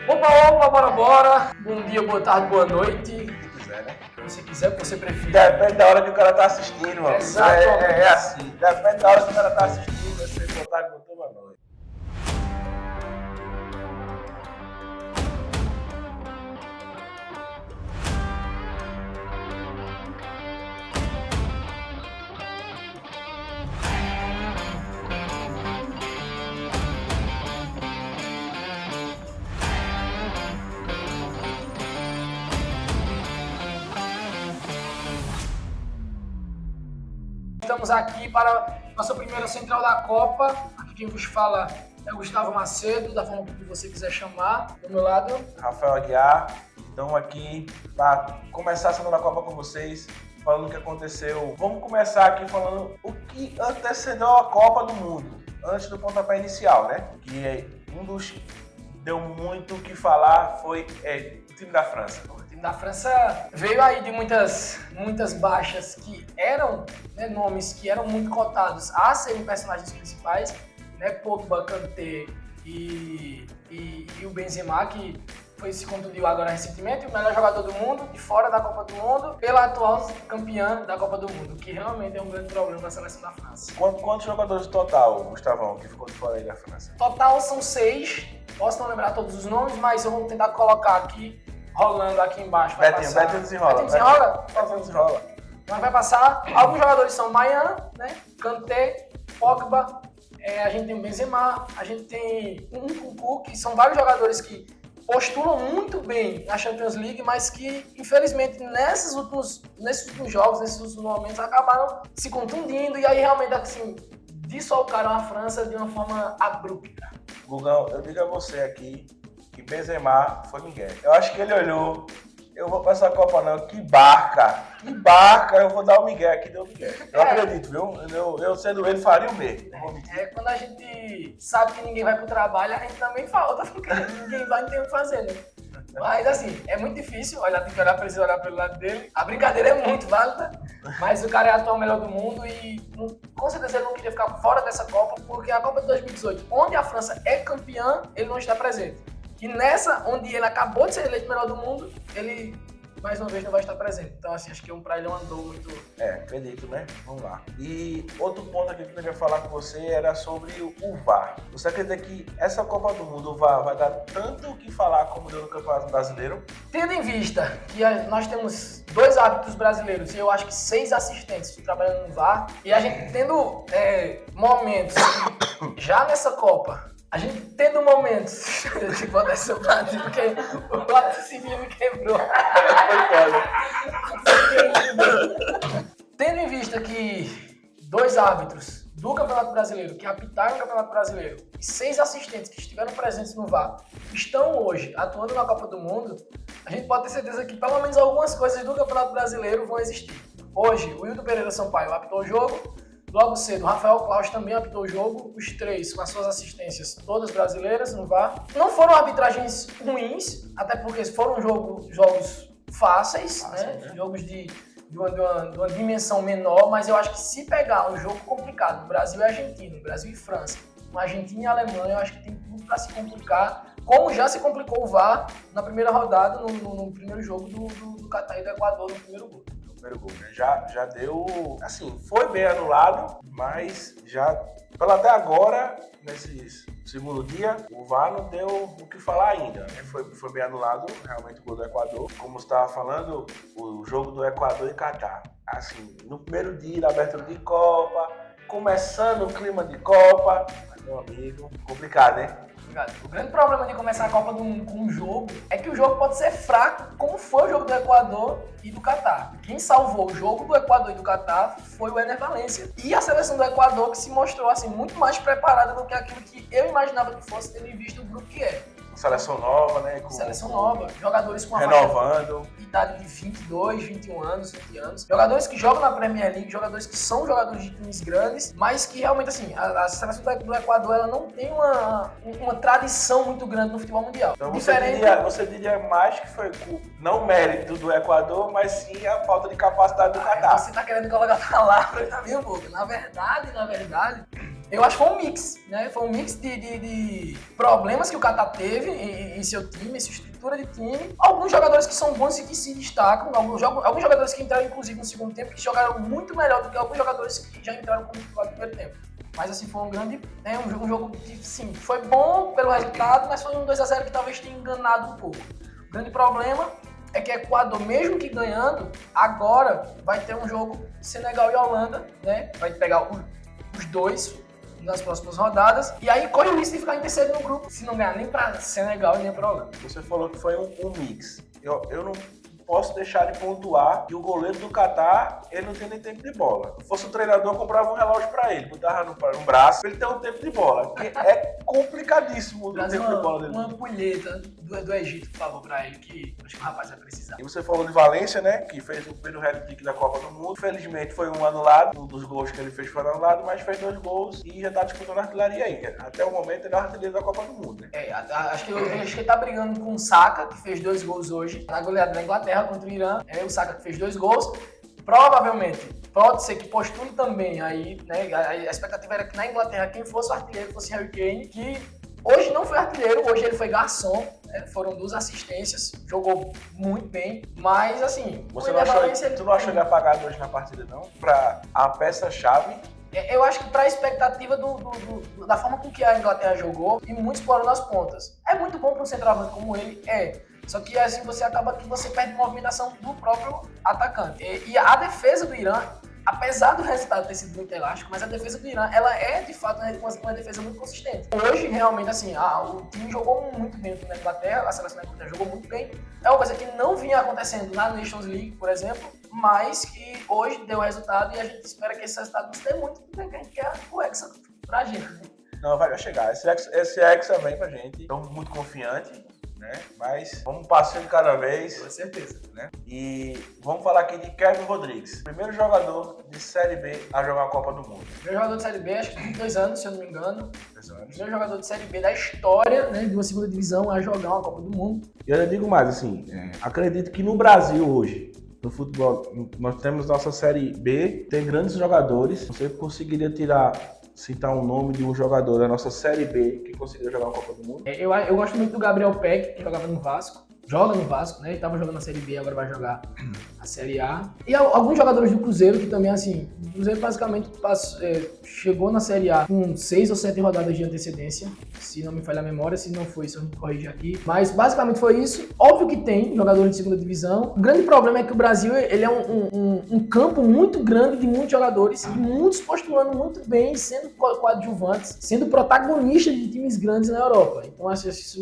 Opa, opa, bora, bora. Bom dia, boa tarde, boa noite. Se quiser, né? Se você quiser, o que você preferir. Depende da hora que o cara tá assistindo, mano. Exatamente. É assim. Depende da hora que o cara tá assistindo, você boa tarde, boa noite. Estamos aqui para nossa primeira central da Copa. Aqui quem vos fala é o Gustavo Macedo, da forma que você quiser chamar. Do meu lado, Rafael Aguiar, estamos aqui para começar a semana da Copa com vocês, falando o que aconteceu. Vamos começar aqui falando o que antecedeu a Copa do Mundo, antes do pontapé inicial, né? Que um dos deu muito o que falar foi o time da França. o time da França veio aí de muitas baixas que eram, né, nomes que eram muito cotados a serem personagens principais, né? Pogba, Kanté e o Benzema, que se contundiu agora recentemente, o melhor jogador do mundo, de fora da Copa do Mundo, pela atual campeã da Copa do Mundo, que realmente é um grande problema da seleção da França. Quantos jogadores total, Gustavão, que ficou de fora aí da França? Total são 6, posso não lembrar todos os nomes, mas eu vou tentar colocar aqui, rolando aqui embaixo. Betinho desenrola. Betinho desenrola? Betinho desenrola. Mas vai passar, alguns jogadores são Mayan, né? Kanté, Pogba, a gente tem o Benzema, a gente tem o Nkunku, que são vários jogadores que postulam muito bem na Champions League, mas que, infelizmente, nesses últimos jogos, nesses últimos momentos, acabaram se contundindo e aí realmente, assim, desfalcaram a França de uma forma abrupta. Gugão, eu digo a você aqui que Benzema foi Miguel. Eu acho que ele olhou, eu vou pra essa Copa não, que barca, eu vou dar o Miguel aqui, deu o Miguel. Eu acredito, viu? Eu sendo ele, faria o mesmo. Quando a gente sabe que ninguém vai pro trabalho, a gente também falta, porque ninguém vai ter o que fazer, né? Mas assim, é muito difícil, tem que olhar pra ele, olhar pelo lado dele. A brincadeira é muito válida, mas o cara é o atual melhor do mundo e com certeza ele não queria ficar fora dessa Copa, porque a Copa de 2018, onde a França é campeã, ele não está presente. E nessa, onde ele acabou de ser eleito melhor do mundo, ele mais uma vez não vai estar presente. Então assim, acho que pra ele andou muito... Acredito, né? Vamos lá. E outro ponto aqui que eu queria falar com você era sobre o VAR. Você acredita que essa Copa do Mundo, o VAR, vai dar tanto o que falar como deu no Campeonato Brasileiro? Tendo em vista que nós temos 2 árbitros brasileiros e eu acho que 6 assistentes trabalhando no VAR, e a gente tendo momentos já nessa Copa, a gente tendo momentos, eu vou dar seu lado, porque o raciocínio me quebrou. Tendo em vista que 2 árbitros do Campeonato Brasileiro, que apitaram o Campeonato Brasileiro, e 6 assistentes que estiveram presentes no VAR, estão hoje atuando na Copa do Mundo, a gente pode ter certeza que pelo menos algumas coisas do Campeonato Brasileiro vão existir. Hoje, o Wilton Pereira Sampaio apitou o jogo. Logo cedo, o Rafael Claus também apitou o jogo, os 3 com as suas assistências todas brasileiras no VAR. Não foram arbitragens ruins, até porque foram jogos fáceis, né? Jogos de uma dimensão menor, mas eu acho que se pegar um jogo complicado, Brasil e Argentina, Brasil e França, Argentina e Alemanha, eu acho que tem tudo para se complicar, como já se complicou o VAR na primeira rodada, no primeiro jogo do Catar e do Equador, no primeiro gol. Né? Já deu, assim, foi bem anulado, mas já, até agora, nesse segundo dia, o VAR não deu o que falar ainda, né? Foi bem anulado, realmente o gol do Equador. Como você estava falando, o jogo do Equador e Catar, assim, no primeiro dia da abertura de Copa, começando o clima de Copa, meu amigo, complicado, né? O grande problema de começar a Copa do Mundo com um jogo é que o jogo pode ser fraco, como foi o jogo do Equador e do Catar. Quem salvou o jogo do Equador e do Catar foi o Ener Valencia. E a seleção do Equador, que se mostrou assim, muito mais preparada do que aquilo que eu imaginava que fosse, tendo visto o grupo que é. Seleção nova, né? Seleção nova, jogadores com a renovando. Idade de 22, 21 anos, 20 anos. Jogadores que jogam na Premier League, jogadores que são jogadores de times grandes, mas que realmente, assim, a seleção do Equador, ela não tem uma tradição muito grande no futebol mundial. Então você diria mais que foi não mérito do Equador, mas sim a falta de capacidade do Catar. Você tá querendo colocar palavras na minha boca. Na verdade, Eu acho que foi um mix, né? Foi um mix de problemas que o Catar teve em seu time, em sua estrutura de time. Alguns jogadores que são bons e que se destacam, alguns jogadores que entraram, inclusive, no segundo tempo, que jogaram muito melhor do que alguns jogadores que já entraram como titular no primeiro tempo. Mas, assim, foi um grande... Né, um jogo que, sim, foi bom pelo resultado, mas foi um 2-0 que talvez tenha enganado um pouco. O grande problema é que Equador, mesmo que ganhando, agora vai ter um jogo Senegal e Holanda, né? Vai pegar os dois nas próximas rodadas, e aí corre o risco de ficar em terceiro no grupo, se não ganhar nem para Senegal e nem para Holanda. Você falou que foi um mix. Eu não posso deixar de pontuar que o goleiro do Catar, ele não tem nem tempo de bola. Se fosse o treinador, eu comprava um relógio para ele, botava no braço, pra ele ter um tempo de bola, que é complicadíssimo o tempo de bola dele. Uma ampulheta do Egito, por favor, para ele, que acho que o rapaz vai precisar. E você falou de Valência, né, que fez o primeiro hat-trick da Copa do Mundo. Infelizmente foi um anulado, um dos gols que ele fez foi anulado, mas fez 2 gols e já tá disputando a artilharia aí. Até o momento ele é o artilheiro da Copa do Mundo, né? Acho que ele tá brigando com o Saka, que fez 2 gols hoje, na goleada da Inglaterra contra o Irã. O Saka que fez 2 gols. Provavelmente, pode ser que postule também aí, né? A expectativa era que na Inglaterra quem fosse o artilheiro fosse Harry Kane, que hoje não foi artilheiro, hoje ele foi garçom, né? Foram 2 assistências, jogou muito bem, mas assim... Tu não achou ele apagado hoje na partida, não? Pra a peça-chave? Eu acho que para a expectativa da forma com que a Inglaterra jogou, e muito explorando as pontas. É muito bom para um centroavante como ele, Só que assim você acaba que você perde movimentação do próprio atacante. E a defesa do Irã, apesar do resultado ter sido muito elástico, mas a defesa do Irã, ela é de fato uma defesa muito consistente. Hoje, realmente, assim, o time jogou muito bem na Inglaterra, a seleção da Inglaterra jogou muito bem. É uma coisa que não vinha acontecendo na Nations League, por exemplo, mas que hoje deu resultado e a gente espera que esse resultado não se dê muito, porque a gente quer o Hexa pra gente. Não, vai chegar. Esse Hexa vem pra gente. Estamos muito confiantes. Né? Mas vamos passando cada vez. Com certeza. Né? E vamos falar aqui de Kevin Rodrigues, primeiro jogador de Série B a jogar a Copa do Mundo. Primeiro jogador de Série B, acho que tem 2 anos, se eu não me engano. 2 anos. Primeiro jogador de Série B da história, né, de uma segunda divisão a jogar uma Copa do Mundo. E eu digo mais, assim, acredito que no Brasil hoje, no futebol, nós temos nossa Série B, tem grandes jogadores. Você conseguiria citar um nome de um jogador da nossa Série B que conseguiu jogar uma Copa do Mundo? Eu gosto muito do Gabriel Peck, que jogava no Vasco. Joga no Vasco, né? Ele estava jogando na Série B, agora vai jogar a Série A. E alguns jogadores do Cruzeiro que também, assim, o Cruzeiro basicamente chegou na Série A com 6 ou 7 rodadas de antecedência, se não me falha a memória, se não foi, só me corrigir aqui. Mas basicamente foi isso. Óbvio que tem jogadores de segunda divisão. O grande problema é que o Brasil, ele é um campo muito grande de muitos jogadores, e muitos postulando muito bem, sendo coadjuvantes, sendo protagonistas de times grandes na Europa. Então acho que isso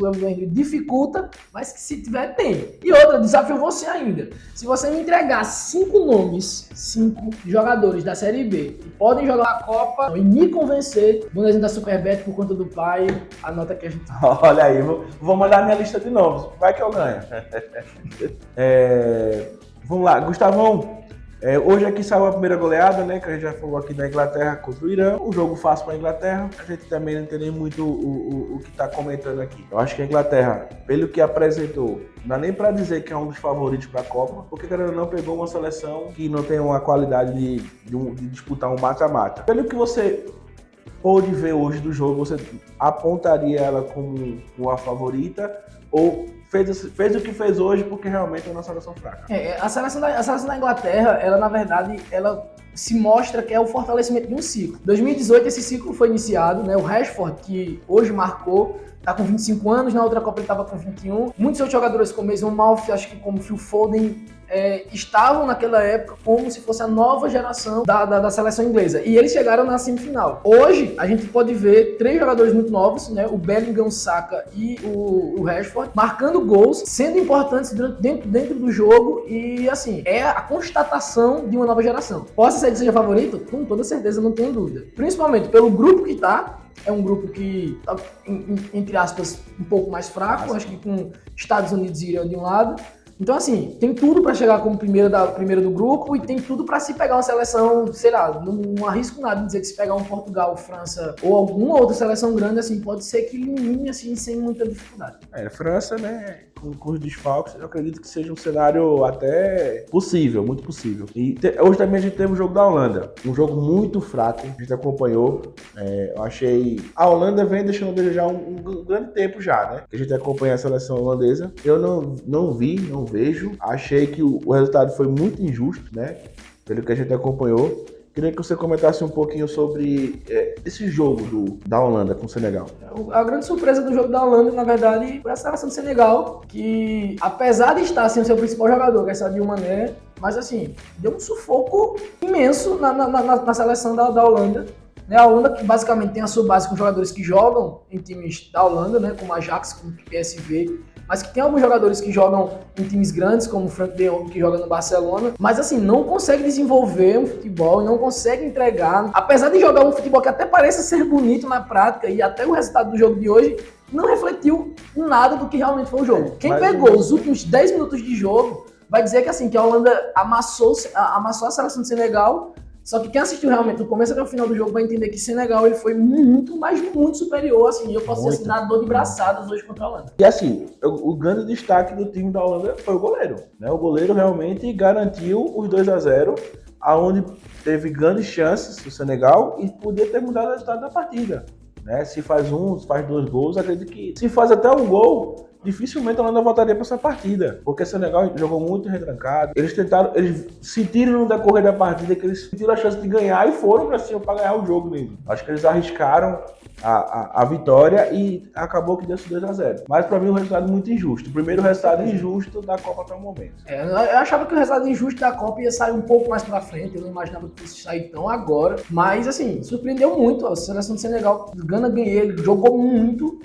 dificulta, mas que se tiver, tem. E outra, desafio você ainda. Se você me entregar 5 nomes, 5 jogadores da Série B que podem jogar a Copa e me convencer, vou desenhar da Superbet por conta do pai, anota que a gente... Olha aí, vou mandar minha lista de nomes. Vai que eu ganho. Vamos lá, Gustavão. Hoje aqui saiu a primeira goleada, né? Que a gente já falou aqui da Inglaterra contra o Irã. Um jogo fácil para a Inglaterra. A gente também não tem nem muito o que está comentando aqui. Eu acho que a Inglaterra, pelo que apresentou, não dá nem para dizer que é um dos favoritos para a Copa, porque cara, não pegou uma seleção que não tem uma qualidade de disputar um mata-mata. Pelo que você pôde ver hoje do jogo, você apontaria ela como uma favorita ou fez o que fez hoje porque realmente é uma seleção fraca? A seleção da Inglaterra, ela na verdade, ela se mostra que é o fortalecimento de um ciclo. Em 2018 esse ciclo foi iniciado, né? O Rashford, que hoje marcou, tá com 25 anos, na outra Copa ele tava com 21. Muitos outros jogadores como Mason Mount, acho que como Phil Foden, estavam naquela época como se fosse a nova geração da seleção inglesa. E eles chegaram na semifinal. Hoje, a gente pode ver 3 jogadores muito novos, né? O Bellingham, o Saka e o Rashford, marcando gols, sendo importantes dentro do jogo. E, assim, é a constatação de uma nova geração. Posso ser que seja favorito? Com toda certeza, não tenho dúvida. Principalmente pelo grupo que tá. É um grupo que tá, entre aspas, um pouco mais fraco. Acho que com Estados Unidos e Irã de um lado. Então, assim, tem tudo para chegar como primeiro do grupo e tem tudo para se pegar uma seleção, sei lá, não arrisco nada em dizer que se pegar um Portugal, França ou alguma outra seleção grande, assim, pode ser que elimine, assim, sem muita dificuldade. França, né, com os desfalques, eu acredito que seja um cenário até possível, muito possível. E hoje também a gente teve o jogo da Holanda, um jogo muito fraco, a gente acompanhou, eu achei... A Holanda vem deixando a desejar um grande tempo já, né, que a gente acompanha a seleção holandesa. Eu não vejo, achei que o resultado foi muito injusto, né, pelo que a gente acompanhou. Queria que você comentasse um pouquinho sobre esse jogo da Holanda com o Senegal. A grande surpresa do jogo da Holanda, na verdade, foi a seleção do Senegal, que apesar de estar sem o seu principal jogador, que é Sadio Mané, mas assim, deu um sufoco imenso na seleção da Holanda. A Holanda que basicamente tem a sua base com jogadores que jogam em times da Holanda, né, como Ajax, como PSV, mas que tem alguns jogadores que jogam em times grandes, como o Frank de Jong, que joga no Barcelona, mas assim, não consegue desenvolver um futebol e não consegue entregar, apesar de jogar um futebol que até parece ser bonito na prática, e até o resultado do jogo de hoje não refletiu nada do que realmente foi o jogo. Quem pegou os últimos 10 minutos de jogo vai dizer que assim, que a Holanda amassou a seleção de Senegal. Só que quem assistiu realmente do começo até o final do jogo vai entender que Senegal ele foi muito superior, assim, eu posso dizer assim, na dor de braçadas hoje contra a Holanda. E assim, o grande destaque do time da Holanda foi o goleiro, né? O goleiro realmente garantiu os 2-0, aonde teve grandes chances do Senegal e podia ter mudado o resultado da partida, né? Se faz se faz 2 gols, acredito que se faz até um gol, dificilmente a Holanda voltaria para essa partida, porque o Senegal jogou muito retrancado. Eles sentiram no decorrer da partida que eles sentiram a chance de ganhar e foram para cima para ganhar o jogo mesmo. Acho que eles arriscaram a vitória e acabou que deu 2-0. Mas para mim o resultado é muito injusto. O primeiro resultado injusto da Copa até o momento. Eu achava que o resultado injusto da Copa ia sair um pouco mais para frente, eu não imaginava que fosse sair tão agora, mas assim, surpreendeu muito. A seleção do Senegal, Gana ganhou, ele jogou muito,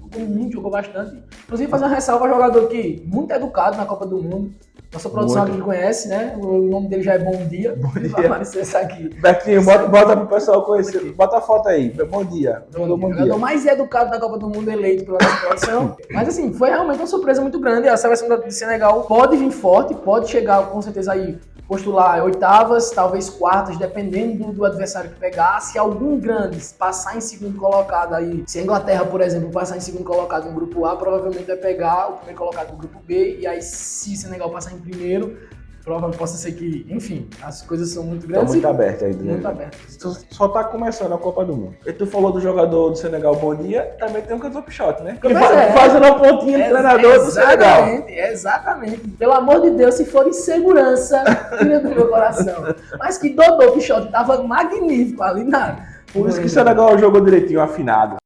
jogou bastante. Inclusive fazer uma ressalva ao jogador que muito educado na Copa do Mundo. Nossa produção aqui conhece, né? O nome dele já é Bom Dia. Bom dia. Vai aparecer isso aqui. Betinho, bota pro pessoal conhecer. Bota a foto aí. Bom dia. O jogador mais educado da Copa do Mundo eleito pela nossa produção. Mas assim, foi realmente uma surpresa muito grande. A seleção do Senegal pode vir forte, pode chegar com certeza aí, postular oitavas, talvez quartas, dependendo do adversário que pegar. Se algum grande passar em segundo colocado aí, se a Inglaterra, por exemplo, passar em segundo colocado no grupo A, provavelmente vai pegar o primeiro colocado do grupo B, e aí se o Senegal passar em primeiro, provavelmente possa ser que, enfim, as coisas são muito grandes. Estão muito abertas aí. Muito abertas. Só tá começando a Copa do Mundo. E tu falou do jogador do Senegal, Bom Dia, também tem um cantor Pichote, né? Que fazendo a pontinha do treinador do Senegal. Exatamente. Pelo amor de Deus, se for insegurança, tira do meu coração. Mas que Dodô Pichote tava magnífico ali na... Por isso que o Senegal jogou direitinho, afinado.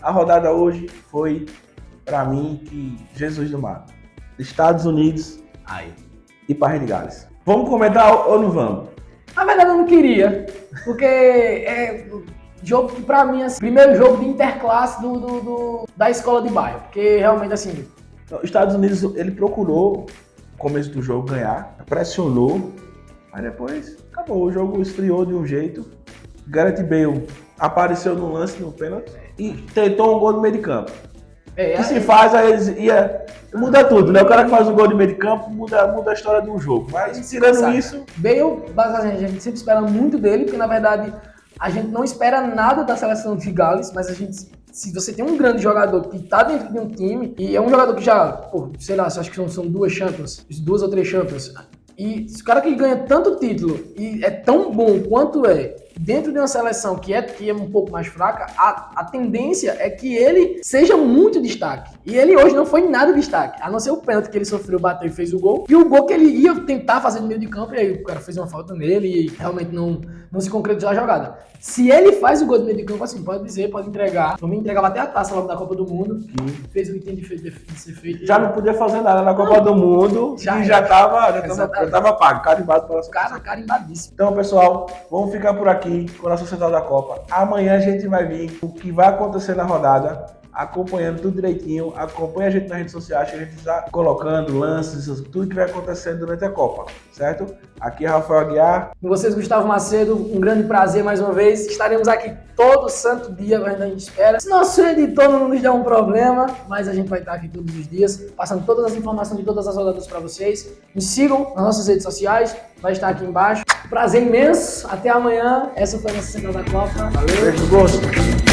A rodada hoje foi, pra mim, que Jesus do Mar. Estados Unidos e País de Gales. Vamos comentar ou não vamos? Na verdade eu não queria, porque jogo que pra mim, assim, primeiro jogo de interclasse da escola de bairro, porque realmente assim... Os Estados Unidos, ele procurou, no começo do jogo, ganhar, pressionou, mas depois acabou, o jogo esfriou de um jeito. Gareth Bale apareceu no lance, no pênalti, e tentou um gol no meio de campo. Que se faz, aí muda tudo, né? O cara que faz um gol de meio de campo muda a história de um jogo. Mas tirando isso... Bale, basicamente, a gente sempre espera muito dele, porque na verdade a gente não espera nada da seleção de Gales, mas a gente... Se você tem um grande jogador que tá dentro de um time, e é um jogador que já, sei lá, acho que são 2 ou 3 Champions, e o cara que ganha tanto título e é tão bom quanto dentro de uma seleção que é um pouco mais fraca, a tendência é que ele seja muito destaque. E ele hoje não foi nada destaque, a não ser o pênalti que ele sofreu, bateu e fez o gol. E o gol que ele ia tentar fazer no meio de campo, e aí o cara fez uma falta nele e realmente não se concretizou a jogada. Se ele faz o gol do meio de campo, assim, pode dizer, pode entregar. Por mim, entregava até a taça logo da Copa do Mundo, que fez o que tem de ser feito. Já não podia fazer nada na Copa do Mundo, já tava pago, carimbado pela cara, carimbadíssimo. Então, pessoal, vamos ficar por aqui com a nossa Central da Copa. Amanhã a gente vai ver o que vai acontecer na rodada. acompanhando tudo direitinho. Acompanha a gente nas redes sociais, que a gente está colocando lances, tudo que vai acontecendo durante a Copa, certo? Aqui é Rafael Aguiar. Com vocês, Gustavo Macedo, um grande prazer mais uma vez. Estaremos aqui todo santo dia, a gente espera. Se nosso editor não nos der um problema, mas a gente vai estar aqui todos os dias, passando todas as informações de todas as rodadas para vocês. Me sigam nas nossas redes sociais, vai estar aqui embaixo. Prazer imenso, até amanhã. Essa foi a nossa Central da Copa. Valeu. Beijo no gosto.